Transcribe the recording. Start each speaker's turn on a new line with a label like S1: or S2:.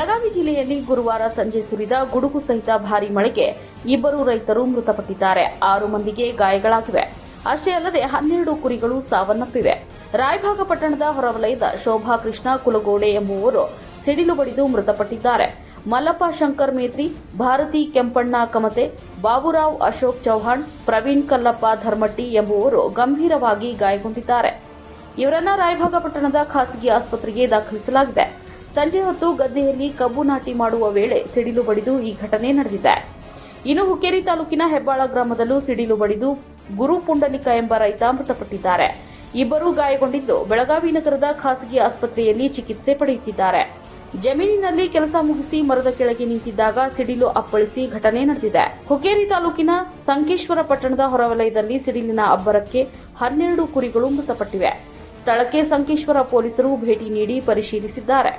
S1: ಬೆಳಗಾವಿ ಜಿಲ್ಲೆಯಲ್ಲಿ ಗುರುವಾರ ಸಂಜೆ ಸುರಿದ ಗುಡುಗು ಸಹಿತ ಭಾರೀ ಮಳೆಗೆ 2 ರೈತರು ಮೃತಪಟ್ಟಿದ್ದಾರೆ. 6 ಮಂದಿಗೆ ಗಾಯಗಳಾಗಿವೆ. ಅಷ್ಟೇ ಅಲ್ಲದೆ 12 ಕುರಿಗಳು ಸಾವನ್ನಪ್ಪಿವೆ. ರಾಯಭಾಗ ಪಟ್ಟಣದ ಹೊರವಲಯದ ಶೋಭಾ ಕೃಷ್ಣ ಕುಲಗೋಡೆ ಎಂಬುವರು ಸಿಡಿಲು ಬಡಿದು ಮೃತಪಟ್ಟಿದ್ದಾರೆ. ಮಲ್ಲಪ್ಪ ಶಂಕರ್ ಮೇತ್ರಿ, ಭಾರತಿ ಕೆಂಪಣ್ಣ ಕಮತೆ, ಬಾಬುರಾವ್ ಅಶೋಕ್ ಚೌಹಾಣ್, ಪ್ರವೀಣ್ ಕಲ್ಲಪ್ಪ ಧರ್ಮಟ್ಟಿ ಎಂಬುವರು ಗಂಭೀರವಾಗಿ ಗಾಯಗೊಂಡಿದ್ದಾರೆ. ಇವರನ್ನ ರಾಯಭಾಗ ಪಟ್ಟಣದ ಖಾಸಗಿ ಆಸ್ಪತ್ರೆಗೆ ದಾಖಲಿಸಲಾಗಿದೆ. ಸಂಜೆ ಹೊತ್ತು ಗದ್ದೆಯಲ್ಲಿ ಕಬ್ಬು ನಾಟಿ ಮಾಡುವ ವೇಳೆ ಸಿಡಿಲು ಬಡಿದು ಈ ಘಟನೆ ನಡೆದಿದೆ. ಇನ್ನು ಹುಕ್ಕೇರಿ ತಾಲೂಕಿನ ಹೆಬ್ಬಾಳ ಗ್ರಾಮದಲ್ಲೂ ಸಿಡಿಲು ಬಡಿದು ಗುರು ಪುಂಡಲಿಕ ಎಂಬ ರೈತ ಮೃತಪಟ್ಟಿದ್ದಾರೆ. 2 ಗಾಯಗೊಂಡಿದ್ದು ಬೆಳಗಾವಿ ನಗರದ ಖಾಸಗಿ ಆಸ್ಪತ್ರೆಯಲ್ಲಿ ಚಿಕಿತ್ಸೆ ಪಡೆಯುತ್ತಿದ್ದಾರೆ. ಜಮೀನಿನಲ್ಲಿ ಕೆಲಸ ಮುಗಿಸಿ ಮರದ ಕೆಳಗೆ ನಿಂತಿದ್ದಾಗ ಸಿಡಿಲು ಅಪ್ಪಳಿಸಿ ಘಟನೆ ನಡೆದಿದೆ. ಹುಕ್ಕೇರಿ ತಾಲೂಕಿನ ಸಂಕೇಶ್ವರ ಪಟ್ಟಣದ ಹೊರವಲಯದಲ್ಲಿ ಸಿಡಿಲಿನ ಅಬ್ಬರಕ್ಕೆ 12 ಕುರಿಗಳು ಮೃತಪಟ್ಟಿವೆ. ಸ್ಥಳಕ್ಕೆ ಸಂಕೇಶ್ವರ ಪೊಲೀಸರು ಭೇಟಿ ನೀಡಿ ಪರಿಶೀಲಿಸಿದ್ದಾರೆ.